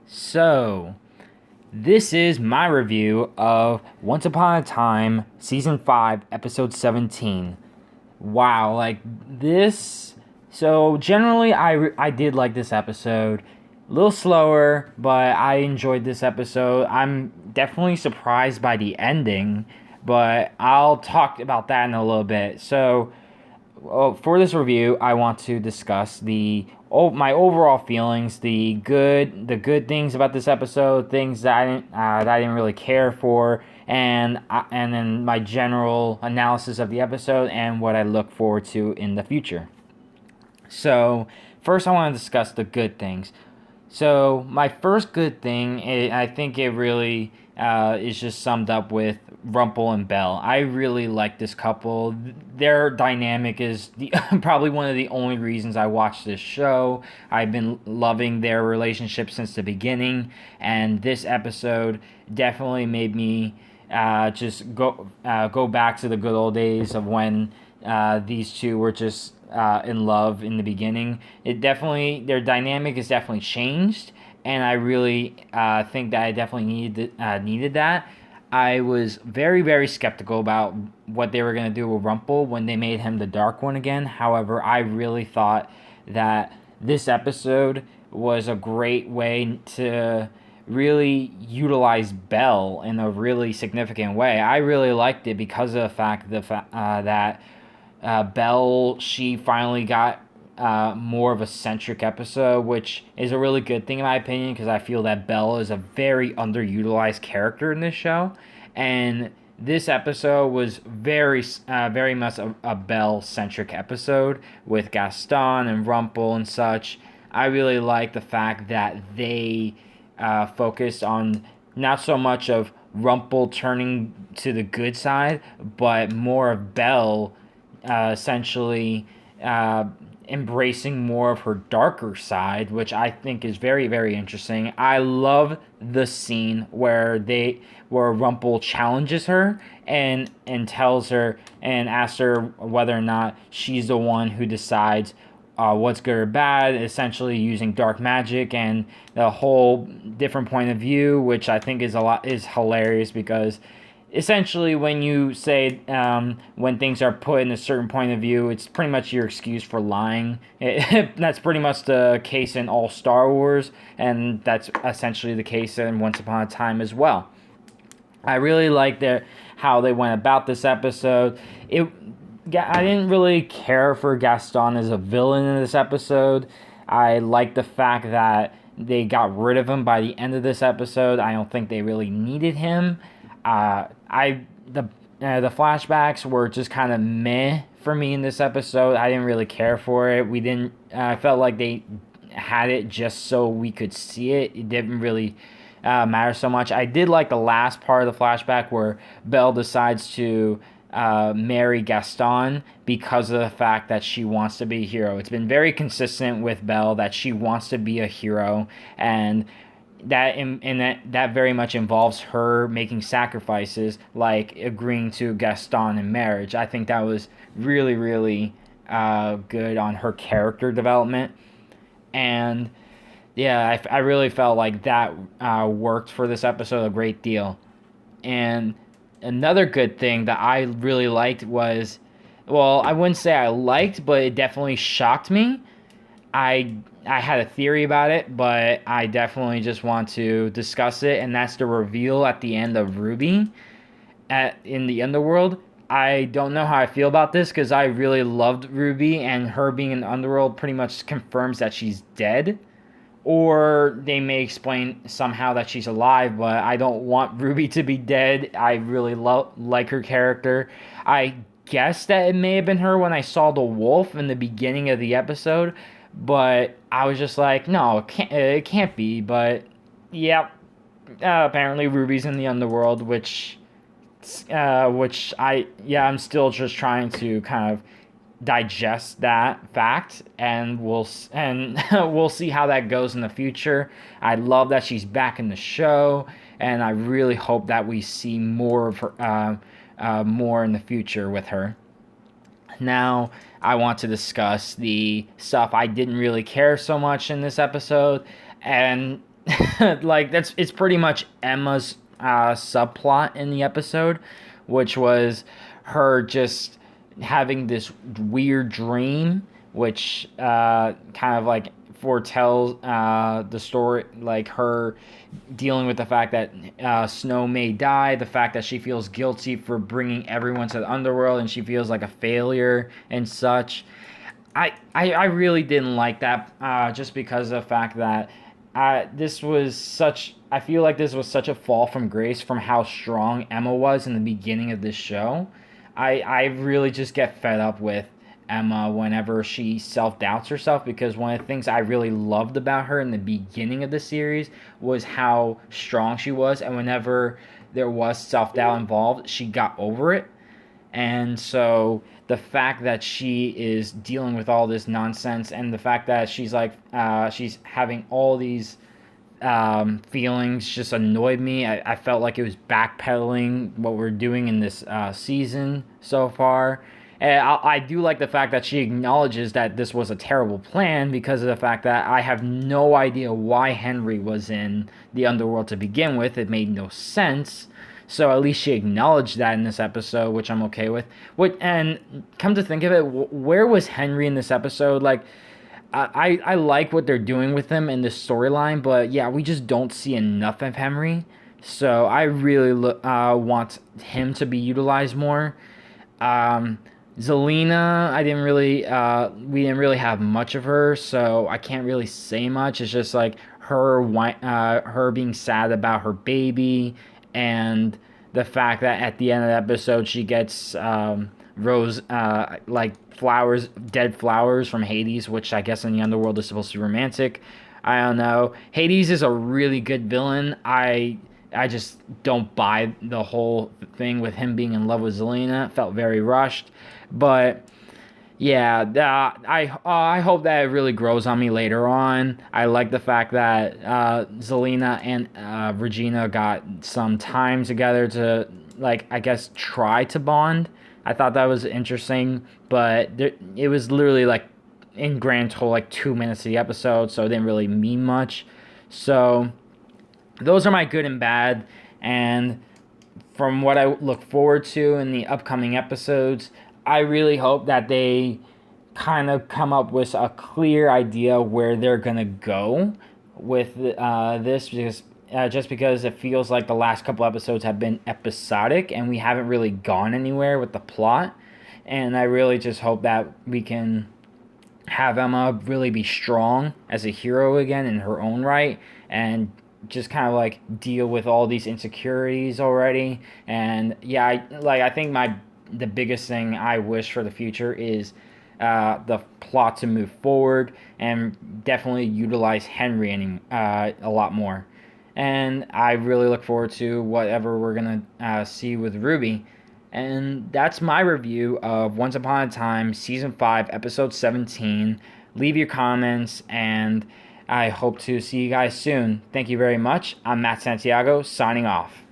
So, this is my review of Once Upon a Time, Season 5, Episode 17. Wow, like this. So, generally, I did like this episode. A little slower, but I enjoyed this episode. I'm definitely surprised by the ending, but I'll talk about that in a little bit. So, for this review, I want to discuss my overall feelings, the good things about this episode, things that I didn't really care for, and then my general analysis of the episode and what I look forward to in the future. So first, I want to discuss the good things. So my first good thing, I think it really is just summed up with Rumple and Belle. I really like this couple. Their dynamic is probably one of the only reasons I watched this show. I've been loving their relationship since the beginning, and this episode definitely made me just go back to the good old days of when these two were just in love in the beginning. Their dynamic has definitely changed, and I really think that I definitely needed that. I was very, very skeptical about what they were going to do with Rumple when they made him the Dark One again. However, I really thought that this episode was a great way to really utilize Belle in a really significant way. I really liked it because of the fact that Belle, she finally got more of a centric episode, which is a really good thing in my opinion because I feel that Belle is a very underutilized character in this show, and this episode was very much a Belle centric episode with Gaston and Rumple and such. I really like the fact that they focused on not so much of Rumple turning to the good side, but more of Belle essentially embracing more of her darker side, which I think is very, very interesting. I love the scene where Rumple challenges her and tells her and asks her whether or not she's the one who decides what's good or bad, essentially using dark magic and the whole different point of view, which I think is hilarious because essentially when you say when things are put in a certain point of view, it's pretty much your excuse for lying. That's pretty much the case in all Star Wars, and that's essentially the case in Once Upon a Time as well. I really like how they went about this episode. I didn't really care for Gaston as a villain in this episode. I like the fact that they got rid of him by the end of this episode. I don't think they really needed him. The flashbacks were just kind of meh for me in this episode. I didn't really care for it. We didn't. I felt like they had it just so we could see it. It didn't really matter so much. I did like the last part of the flashback where Belle decides to marry Gaston because of the fact that she wants to be a hero. It's been very consistent with Belle that she wants to be a hero, and that very much involves her making sacrifices, like agreeing to Gaston in marriage. I think that was really, really good on her character development, and yeah, I really felt like that worked for this episode a great deal. And another good thing that I really liked was, well, I wouldn't say I liked, but it definitely shocked me. I had a theory about it, but I definitely just want to discuss it, and that's the reveal at the end of Ruby in the Underworld. I don't know how I feel about this because I really loved Ruby, and her being in the Underworld pretty much confirms that she's dead. Or they may explain somehow that she's alive, but I don't want Ruby to be dead. I really like her character. I guess that it may have been her when I saw the wolf in the beginning of the episode, but I was just like, no, it can't be. But yeah, apparently Ruby's in the Underworld, I'm still just trying to kind of digest that fact, and we'll see how that goes in the future. I love that she's back in the show, and I really hope that we see more of her, more in the future with her. Now, I want to discuss the stuff I didn't really care so much in this episode, and like it's pretty much Emma's subplot in the episode, which was her just having this weird dream, which kind of like foretells the story, like her dealing with the fact that Snow may die, the fact that she feels guilty for bringing everyone to the underworld, and she feels like a failure and such. I really didn't like that, just because of the fact that this was such. I feel like this was such a fall from grace from how strong Emma was in the beginning of this show. I really just get fed up with Emma whenever she self doubts herself, because one of the things I really loved about her in the beginning of the series was how strong she was, and whenever there was self doubt involved, she got over it. And so the fact that she is dealing with all this nonsense, and the fact that she's having all these feelings just annoyed me. I felt like it was backpedaling what we're doing in this season so far. And I do like the fact that she acknowledges that this was a terrible plan, because of the fact that I have no idea why Henry was in the underworld to begin with. It made no sense. So at least she acknowledged that in this episode, which I'm okay with. And come to think of it, where was Henry in this episode? Like, I like what they're doing with him in this storyline, but yeah, we just don't see enough of Henry. So I really want him to be utilized more. Zelina, we didn't really have much of her, so I can't really say much. It's just like her being sad about her baby, and the fact that at the end of the episode she gets rose like flowers, dead flowers from Hades, which I guess in the underworld is supposed to be romantic. I don't know. Hades is a really good villain. I just don't buy the whole thing with him being in love with Zelina. It felt very rushed, but yeah, I hope that it really grows on me later on. I like the fact that Zelina and Regina got some time together to, like, I guess, try to bond. I thought that was interesting, but it was literally like in grand total like 2 minutes of the episode, so it didn't really mean much. So those are my good and bad, and from what I look forward to in the upcoming episodes, I really hope that they kind of come up with a clear idea where they're gonna go with this, because just because it feels like the last couple episodes have been episodic and we haven't really gone anywhere with the plot. And I really just hope that we can have Emma really be strong as a hero again in her own right, and just kind of like deal with all these insecurities already. And yeah, I think the biggest thing I wish for the future is the plot to move forward and definitely utilize Henry a lot more. And I really look forward to whatever we're gonna see with Ruby. And that's my review of Once Upon a Time Season 5 Episode 17. Leave your comments, and I hope to see you guys soon. Thank you very much. I'm Matt Santiago, signing off.